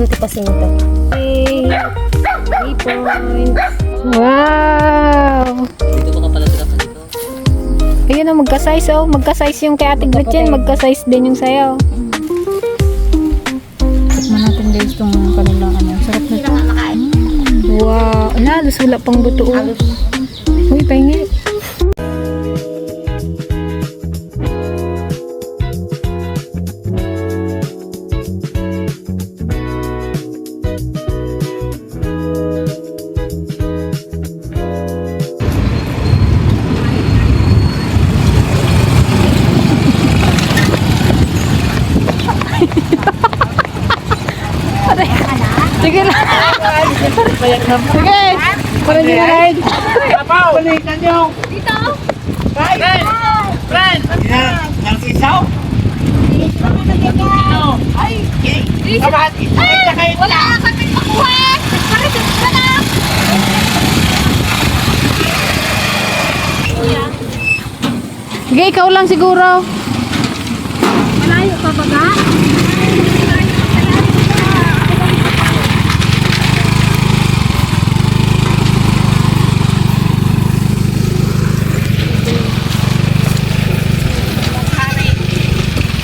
antipasing to. Hey, 3 points. Wow! Dito baka pala sila pa dito. Ayun o, magka-size oh. Magka-size yung kay Ate Gretchen, magka-size din yung sayo. Tikman natin guys itong kanilang ano. Sarap na ito. Wow! Halos wala pang buto. Uy, pahingi. Sige na. Sige. Para di na ride. Apaw! Balikan nyo! Dito! Friend! Friend! Nagsisaw? Ay! Kabat! Ay! Wala! Kami makuha! Nagparitin ka na! Sige, ikaw lang siguro. Malayo pa ba ka?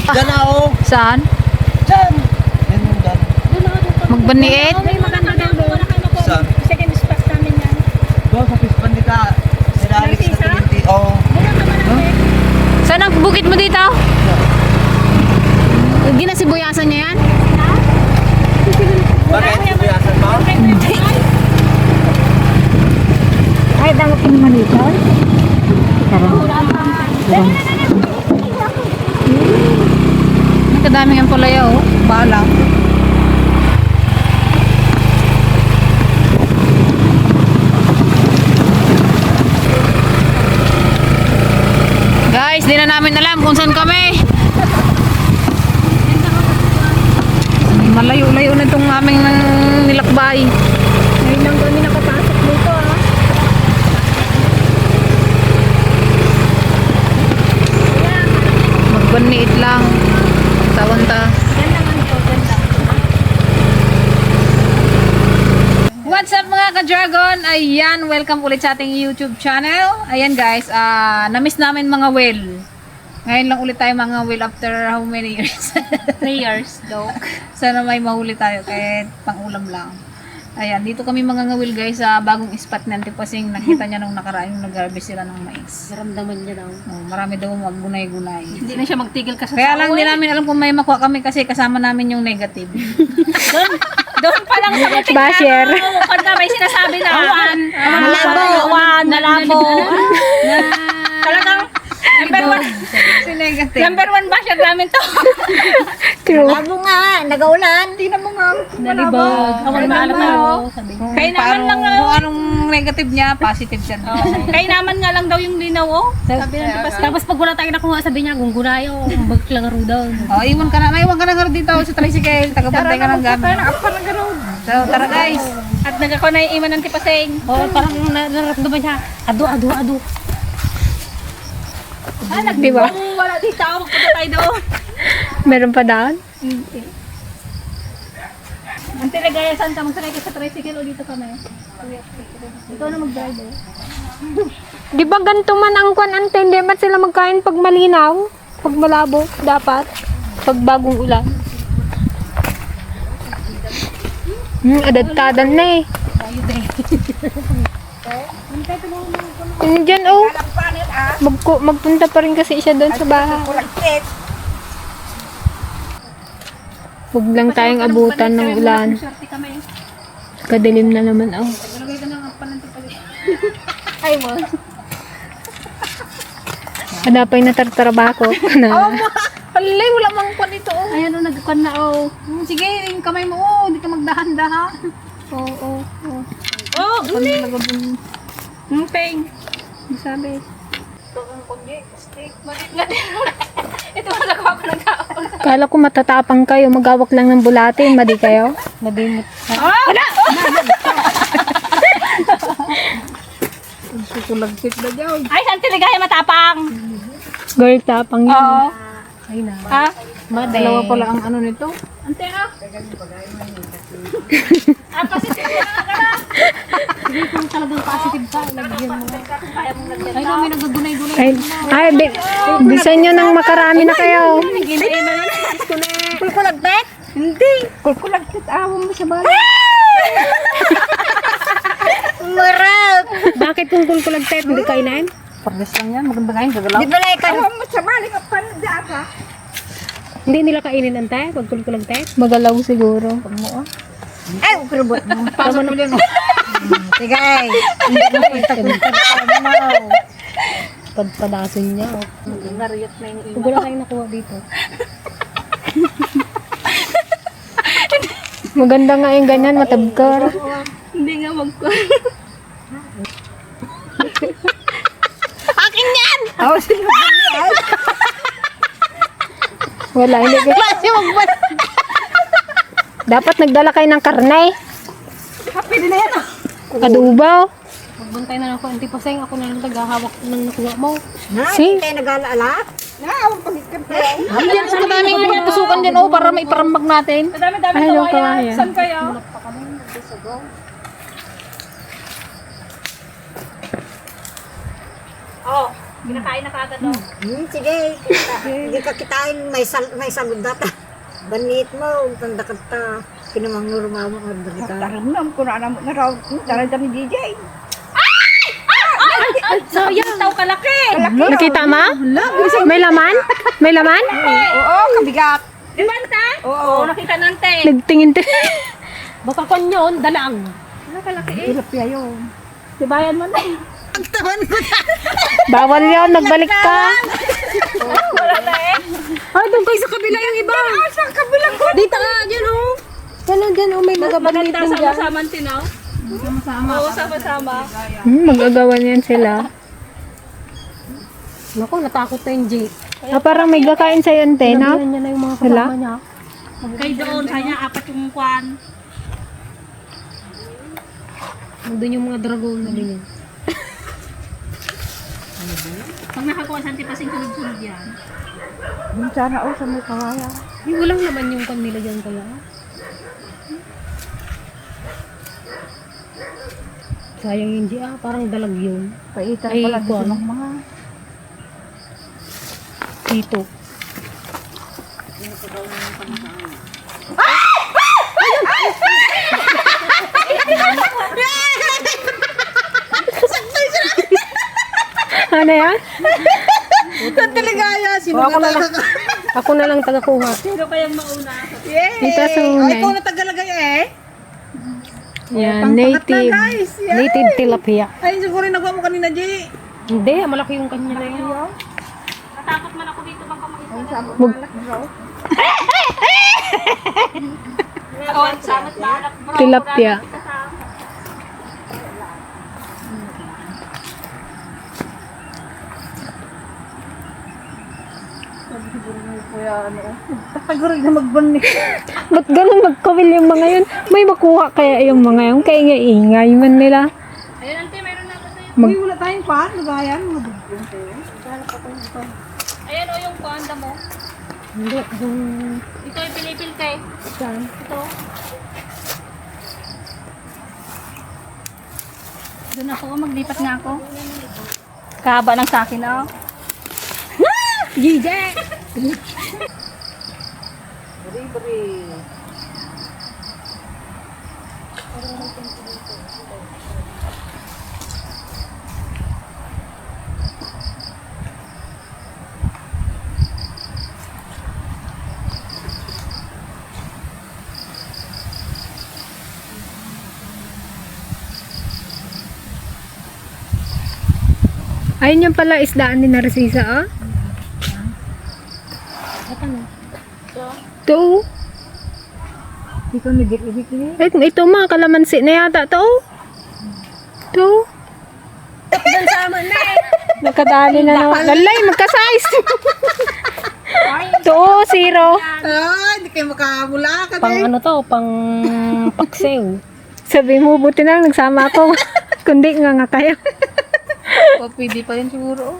Diyan na oh! Saan? Diyan! Yan yung dyan. Magbaniit? May maganda daw doon. Saan? Second spot namin yan. Doon sa pispan di ka. Sila Alex na tuminti. Oo. Saan ang bukit mo dito? Hindi na sibuyasan niya yan? Bakit? Buyasan mo? Ay, dapat yung manito. Ang kadaming ang palaya oh. Balang. Guys, di na namin alam kung saan kami. Malayo-layo na itong aming nilakbay. Ngayon lang kami nakapasok dito ah. Magbaniit lang. Tawanta. Ganda man to, ganda. What's up mga ka-dragon? Ayan, welcome ulit sa ating YouTube channel. Ayan guys, na-miss namin mga whale. Ngayon lang ulit tayo mga whale after how many years? 3 years daw. Sana may mahuli tayo kahit pang-ulam lang. Ayan, dito kami mga ngawil guys sa bagong spot ng Antipasing. Nakita niya nung nakaraan yung nag-harvest sila ng mais. Naramdaman niya daw. Oh, marami daw maggunay-gunay. Hindi na siya magtigil kasi Kaya lang hindi namin alam kung may makuha kami kasi kasama namin yung negative. Doon pa lang sa butik Basher. Pagka may sinasabi na awan. Awan. Nalabo. Talagang number 1. Si negative. Number 1 basher namin to. True. Labo nga. Nagaulan. Hindi na mga nalibog. Awan maalam na. Kaya naman lang Kung anong negative niya, positive siya. Kaya naman nga lang daw yung linaw oh. Sabi na tapos pag wala tayong nakuha sabi niya gunggunayo. Magklaro daw. Oh, iwan ka na. Maiwan ka na nga dito sa tricycle. Tagabantay ka ng gamit. So, tara guys. At nagkako na yung iman ng Antipasing. Oh, parang nararamdaman siya. Ado. Di ba? Wala dito. Magpunta tayo doon. Meron pa daan? Ang Tiligaya Santa, magsanay ka sa tricycle o dito ka na. Ikaw na mag-drive eh. Di ba ganito man ang kwan ante? Hindi man sila magkain pag malinaw? Pag malabo, dapat. Pag bagong ulan. Adad-tadan na eh. Diyan oh. Magpunta pa rin kasi siya doon sa bahay. Huwag lang tayong abutan ng ulan. Kadilim na naman oh. Ay mo. Hanapay na tartaraba ko. Palay, wala mang kwan ito oh. Ayan o, nagkwan na oh. Sige, yung kamay mo oh. Hindi ka magdahan-daha. Oh, uli. Peng. Sabi. Ito wala ko ako nagkaon. Kala ko matatapang kayo. Magawak lang ng bulate. Madi kayo? Madimot. Wala! Sukulagsit na dyan. Ay, saan Tiligaya matapang? Girl, tapang yun. Oo. Ay na. Ha? Dalawa pala ang ano nito. Ante ah. Hindi kung talagang positive ka, lagyan mo. Ay, no, may nagagunay-gunay. Ay, bisan nyo nang makarami na kayo. Kulkulagtet? Hindi. Kulkulagtet, awam mo sa bala. Marap. Bakit kung kulkulagtet, hindi kainin? Pardes lang yan, maganda kain, gagalaw. Di ba na ikaw? Awam mo sa bala, kapal di aka. Hindi nila kainin ante, pag kulkulagtet? Magalaw siguro. Ay, ukrubot mo. Pasok mo din, oh. Sige. Hindi mo punta-punta. Padpadasin niya. Nariyat na yung Pag wala kayong nakuha dito. Maganda nga yung ganyan, matabkar. Hindi nga Akin yan! Wala, hindi ko. Dapat nagdala kayo ng karne. Happy din na yan. Adubaw. Magbantay na lang ako, antipaseng. Ako na lang tagahawak ng nakuha mo. Si? Tayo nag-alaala? Awam pagkikip tayo. Yan sa kadaming pasukan din, oh, para maiparambag natin. Madami-dami Ay, yung kawayan. Saan kayo? Oh, ginakain na kagad oh. Sige. Hindi ka kitain. May salud data. Banit mo. Tanda ka ta. Kinamang normal mo. Taranam ko na naman na raw. Taranam ni DJ. So, yan tao kalaki. Nakita ma? May laman? May laman? Oo, kabigat. Di ba, ta? Oo, nakita nante. Nagtingin din. Baka kon yun, dalang. Hirap yun. Dibayan mo na. Bawal yun, nagbalik ka. Wala na eh. Ay, doon kayo sa kabila yung iba. Sa kabila ko. Dito ka, dyan oh. Dyan oh, may nagabaglit din dyan. Sama-sama tinaw. Oo, sama-sama. Mag-agawan yan sila. Naku, natakot na yung Jake. Parang may gakain sa yun, te, no? Niya na yung mga Wala? kasama niya. Kay doon, kanya apat yung kwan. Doon yung mga dragon na din yun. Pag nakakuha sa antipasing sunod-sunod yan. Sana sa may kawaya. Yung walang naman yung kwan nila dyan kaya. Sayang yung G, parang dalag yun. Paitan Ay, pala kwan. ng mga. Dito. Ano yan? Taligaya. Sino Ako na lang. Ako na lang tagakuha. Sino kayang mauna? Dito sa una. Ikaw na tagalagay eh. Yan, native. guys. Yan. Native tilapia. Ay, siguro nagawa mo kanina, G. Hindi, malaki yung kanya na yun. Natakot man ako dito bang kamakita. Oh, samat na anak bro. Tilapia. Siguro na magbanik. Ba't ganun magkawil yung mga yun? May makuha kaya yung mga yun? Kaya nga ingay man nila. Ayun, ante, mayroon na ako sa'yo. Mag- Uy, wala tayong pan. Lagayan. Ayan, o yung kuhanda mo. Hindi, yung... Ito ay pilipil kay. Saan? Ito. Doon ako, maglipat nga ako. Kahaba lang sa akin, oh. GJ! Ayun yung pala isdaan ni Narcisa, ah. Ito. Ikaw nagigit niya. Ito mga kalamansi na yata to. Ito. Doon sa amin na eh. Nakadali na naman. Lalay, magka-size. Ito, zero. Ay, hindi kayo makakamula ka Pang ano to, pang paksew. Sabi mo, buti na lang nagsama ako. Kundi nga kayo. O, pwede pa yun siguro, oh.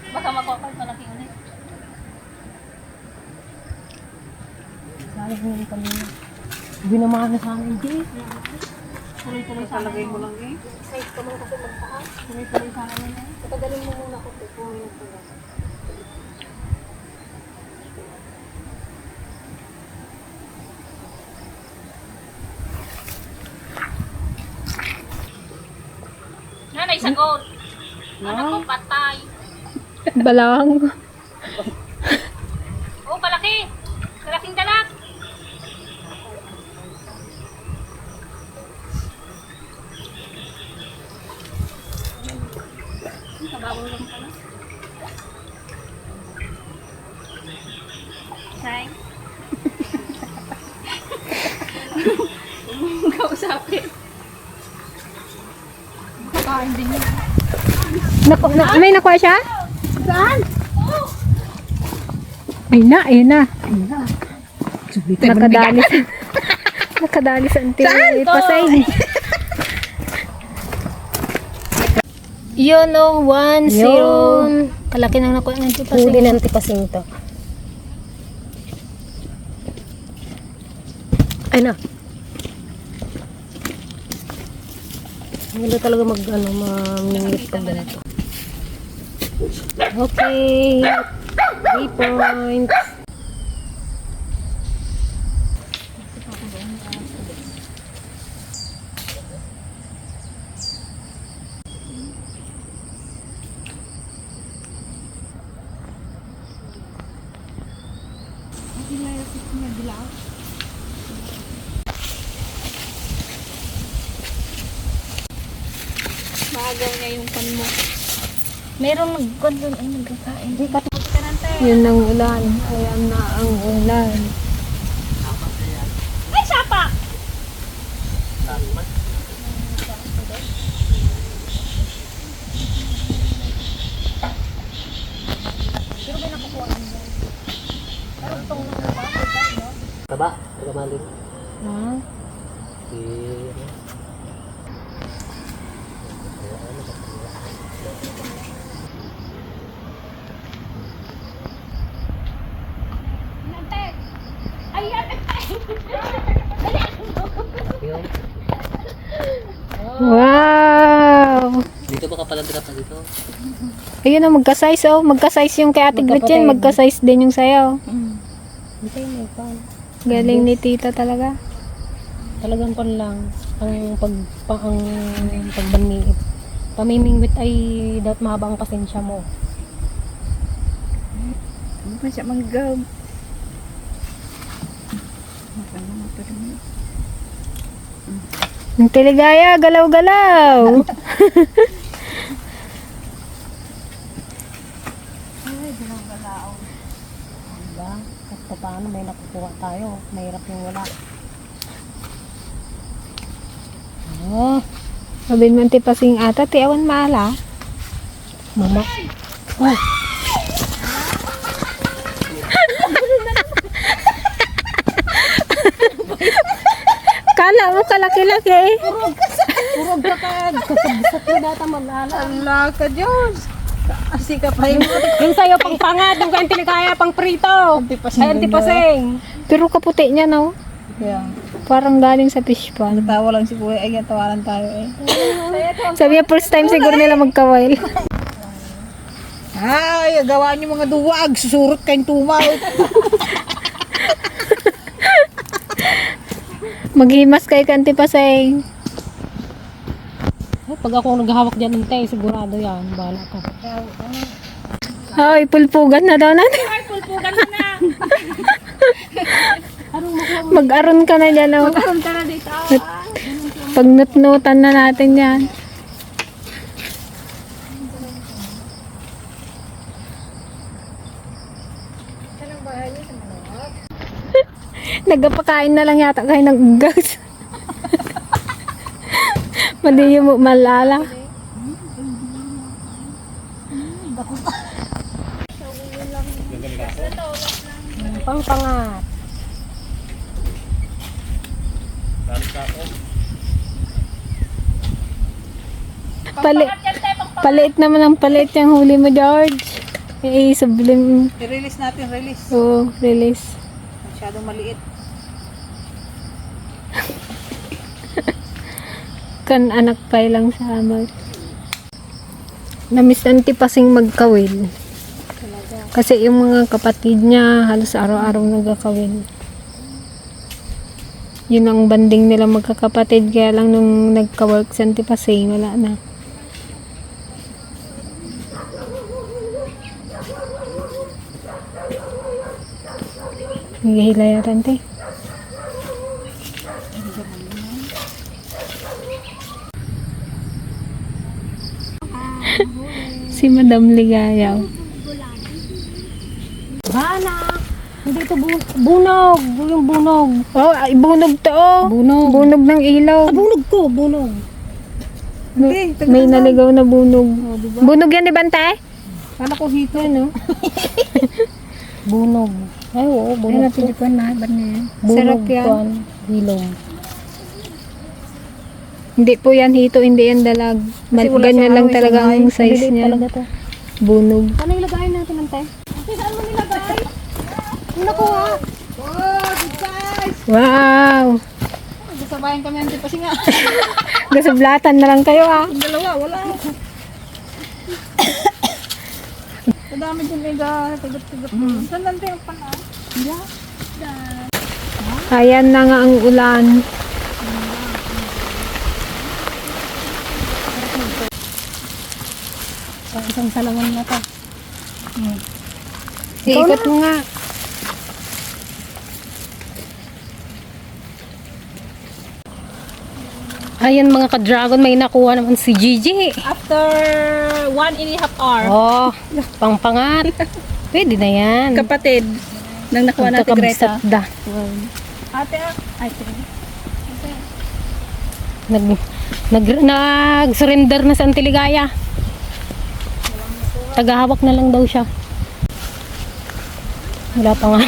Baka makuha malaking Sayang yung kanina. Binamahan na sa akin, Jay. Tuloy-tuloy sa Talagay mo lang eh. Size ka mo kasi magtaas. Tuloy-tuloy sa akin. Patagalin mo muna ko kung may nagtulog. Nanay, sagot. Ano ko, patay. Balang. Oh, kalaki. Kalaking dalak. Kababaw lang pala. Say. Kausapin. Kakain din yun. May nakuha siya? Saan? Ayun na. Nakadali sa... Nakadali sa pasay. Yun o, 1-0. Kalaki nang nakuha ng tipasing. Huli ng tipasing to. Ay na. Hindi talaga mamingit pag ganito. Okay. 3 points. Maagaw niya yung pan mo. Merong nagkondon ay nagkakain. Hindi ka Yun ang ulan. Ayan na ang ulan. Ay, sapa! Taba, taga malin. Ha? Yung, Wow! dito ba kapalandrap na dito? Ayun na, magka-size oh. Magka-size yung kay Ate Gretchen. Magka-size din yung sayo. Hindi may pan. Galing ni tita talaga. Talagang pan lang. Ang pagbaniit. Pamimingwit ay dapat mahaba ang pasensya mo. Ano pa siya manggab? Ang tiligaya, galaw-galaw. Diba? At paano may nakukuha tayo. Mahirap yung wala. Oh, Sabihin mo tipasing ata, tiawan maala. mama. Oh, Kala mo kalaki-laki. purog ka ka. Kasabsat na data malala. Allah ka Diyos. Kasi ka pa yung Yung sayo pang pangad, yung kain tinikaya pang prito. tipasing. Ay, antipasing. Pero kaputi niya no. Yeah. Parang galing sa fish pond. Tawa lang si Kuya. Ay, tawanan tayo eh. Sabi niya, first time siguro nila magkawail. Ay, gawa niyo mga duwag. Susurot kayong tumaw. Maghimas kay Kanti Paseng. Oh, pag ako naghahawak dyan ng tay, sigurado yan. Bahala ka. Ay, pulpugan na daw natin. Ay, pulpugan na na. Mag-aron ka na dyan. Oh. Karoon ka na dito. Pag nut-nutan na natin yan. Nagpakain na lang yata kayo ng ugas. Mali yung malala. Pang-pangat. Palit naman ang palit yung huli mo, George. Eh, sublim. I-release natin, release. Oo, release. Masyadong maliit. Kan anak pa lang sa amal. Namiss ang tipasing magkawil. Kasi yung mga kapatid niya halos araw-araw nagkakawil. Yun ang banding nila magkakapatid, kaya lang nung nagka-work sa Antipasing, wala na. Nagihilayaran tayo. Si Madam Ligayaw. Bana! Hindi ito bunog! Yung bunog! Oh, ay, bunog to oh. Bunog. Bunog ng ilaw. Bunog ko! Bunog! May naligaw na bunog. Bunog yan, di ba, Ante? Kala ko hito, no? Bunog. Ay, oo, bunog ko. Pinikuan na, ba niya? Sarap yan. Hilong. Hindi po yan hito, hindi yan dalag. Ganyan lang talaga ang size niya. Talaga to. Bunog. Ano ilagayin natin, Ante? Saan mo nilagay? Naku ha! Wow! Sabayan kami ang tipasi nga. Gasublatan na lang kayo ah. Yung dalawa, wala. Madami din may tigot-tigot. Saan lang tayo pala? Ayan na nga ang ulan. Isang salaman na to. Iikot mo nga. Ayan mga ka-dragon, may nakuha naman si Gigi. After 1.5 hour, Oh, pangpangat. Pwede na yan. kapatid nang nakuha natin Greta. Magkakabisat da. Ate, ay, Nag-surrender na sa Antiligaya. Tagahawak na lang daw siya. Wala pa nga.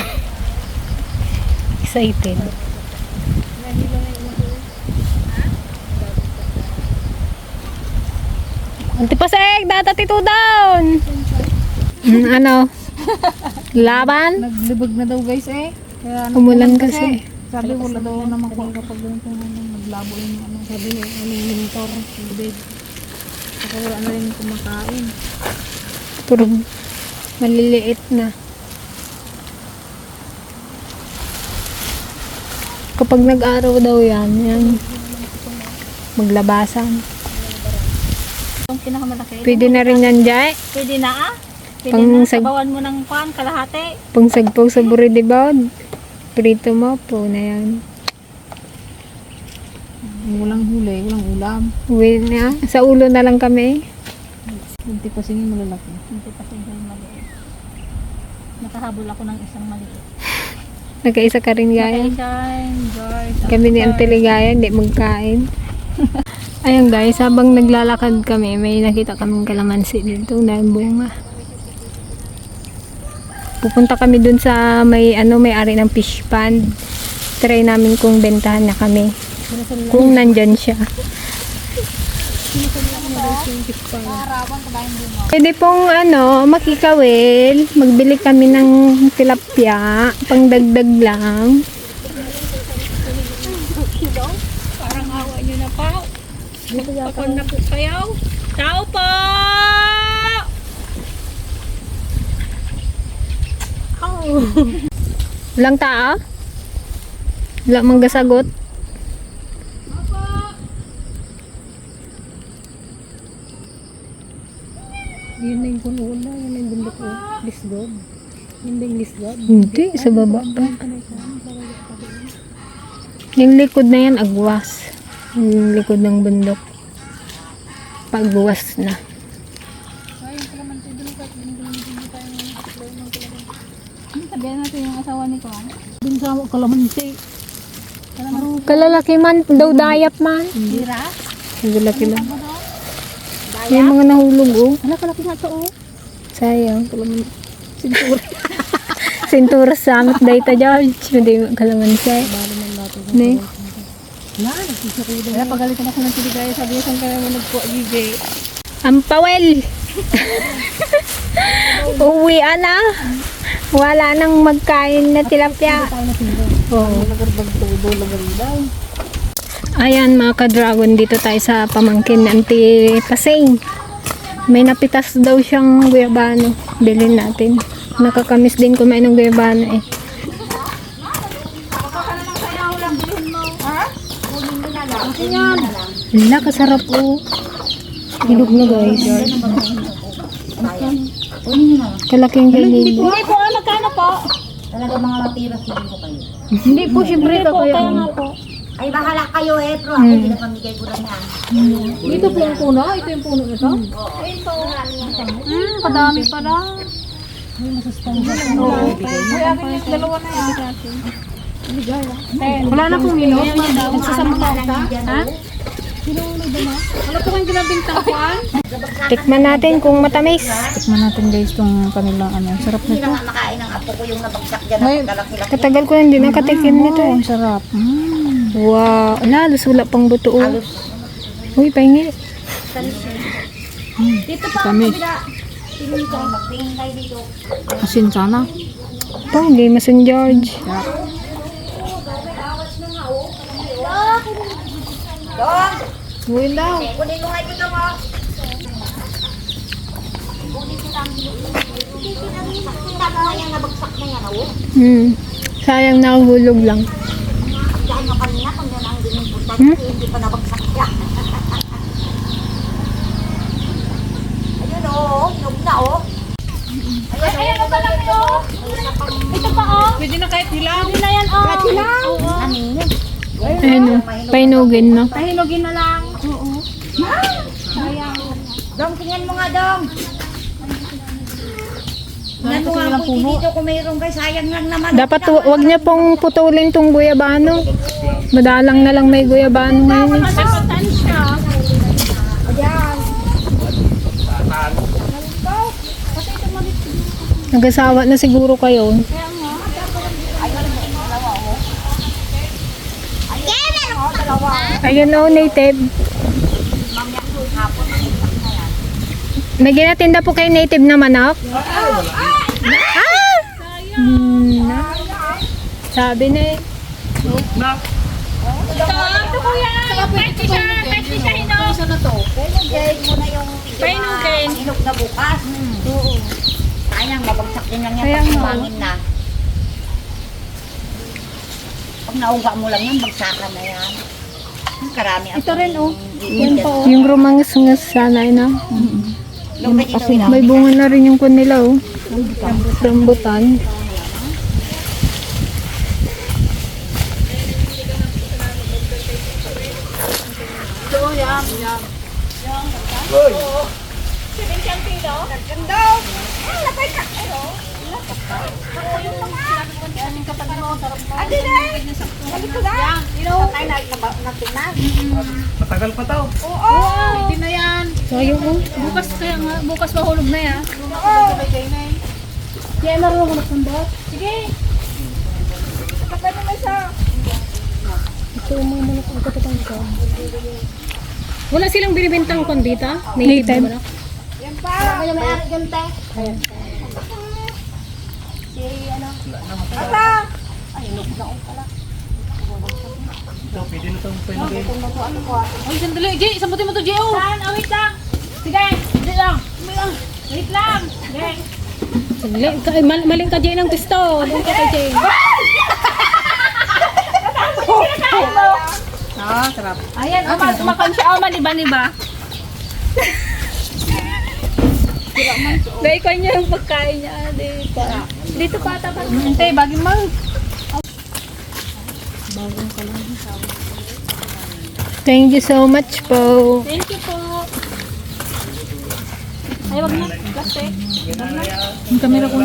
Excited. Antipasek, datatito down. Ano? Laban? naglibag na daw guys eh. Kaya Umulan kasi. sabi wala daw na makuha kapag ganito naglabo yung ano. Sabi niya, mentor, tubig. Saka wala na rin kumakain. Puro maliliit na. Kapag nag-araw daw yan. Maglabasan. Yung pinakamalaki. Pwede na rin yan, Jai. Pwede na ah. Pwede Pang na. sag- Sabawan mo ng pan, kalahati. Pangsagpaw sa buri, di ba? Prito mo po na yan. Walang huli, walang ulam. Uwi na. Sa ulo na lang kami. Hindi pa singin malalaki. Hindi pa siya maliit. Nakahabol ako ng isang maliit. Nagkaisa ka rin, Gaya. Guys. Kami ni Auntie Ligaya, hindi magkain. Ayun guys, habang naglalakad kami, may nakita kaming kalamansi dito na bunga. Pupunta kami dun sa may ari ng fish pond. Try namin kung bentahan na kami. Kung nandyan siya. Pwede pong makikawil. Magbili kami ng tilapia. Pangdagdag lang. Parang awa nyo na pa. Pakon na po kayo. Tao po! Walang tao? Wala mang gasagot? Yun na yung puno na. Yun na yung bundok ko. Lisgod. Yun ba yung lisgod? Hindi, sa baba pa. Yung likod na yan, agwas. Yung likod ng bundok. Pagwas na. Sabihan natin yung asawa ni Kwan. Dun sa kalamansi. Kalalaki man, daw dayap man. Dira. Kalalaki lang. May mga nahulog oh. Ano kalaki nga ito oh. Sayang. Sintura sa amat dayta George. Hindi kalamansi. Ne. Kaya pagalitan ako ng Tiligaya. Sabi niya saan kaya mo nagpo Gigi. Ampawel. Uwi na. Wala nang magkain na tilapia. Oo. Ayan mga ka-dragon, dito tayo sa pamangkin ni Auntie Paseng. May napitas daw siyang guyabano. Bilhin natin. Nakakamiss din kumain ng guyabano eh. Wala, kasarap po. Hilog na guys. Kalaking galing. Hindi po, magkano po? Talaga mga matira hindi ko kayo. Hindi po, syempre ka Kaya kuya. nga po. Ay bahala kayo pero ako hindi na pamigay ko lang yan. Dito po yung puno? Ito yung puno nito? Kadami pala. Ay, akin yung dalawa na yan. Wala na pong minot. Nagsasampa ka? Ha? Wala po kang ginabintang kuan? Tikman natin kung matamis. Tikman natin guys itong kanilang ano. Sarap Hindi nito. na nga makain ang apo ko yung nabagsak dyan May- at kalaki-laki. Katagal ko hindi nakatikim nito eh. Ang sarap. Wow, halos wala pang buto. Oh. Halos. Uy, pahingi. Tamis. Magtingin kayo dito. Asin sana. Pogi, Mason George. Dong! Buhin daw. Kunin mo nga ito mo. Tingnan mo nga yung nabagsak na yan, oh. Sayang nakahulog lang. Dahil mo kanina kung yan ang dinimputan, hindi pa nabagsak yan. Ayun, oh. Hinog na, oh. Ayan ang malaki oh. Ito pa oh. Pwede na kahit hilaw. Pwede na yan oh. Pwede lang. Ano yun? Ano, painugin na. Pahinugin na lang. Oo. Dong, tingnan mo nga, Dong. Tingnan mo nga po dito kung mayroong guys. Sayang lang naman. Dapat wag niya pong putulin tong guyabano. Madalang na lang may guyabano ngayon. eh. Saan siya? Nag-asawa na siguro kayo. Ayun o, native. May ginatinda po kayo native na manok? Ah! Sabi na eh. Ito kuya. Pwede siya. Pwede siya hinog. Painugin mo na yung Painugin. hinog na bukas. Oo. Sayang, babagsak din lang yan Kaya pag nga. umangin na. Pag nauga mo lang yan, bagsakan na yan. Karami ang ito rin, oh. Yung rumangas-ngas sana na. May bunga na rin yung kun nila oh. Rambutan. Pwede na yan. Sayang oh. Bukas kaya nga. Bukas mahulog na yan. Kaya marunong magsundot. Sige. Wala silang binibintang kondita? Native. na manok? Kaya may ari gante. Ay, sandali. Jay, sabutin mo to, Jay. Oh. Saan? Oh, wait lang. Sige. Wait lang. Wait lang. Sige. Maling ka Jay ng pisto. Doon ka kay Jay. Ah, sarap. Ayan, makan siya. Maniba-niba. Bacon niya yung pagkain niya. Dito. Dito pa tapos. Hintay, baging mo. Thank you so much po. Thank you po. Ay, wag na. Plastic. Yung kamera ko.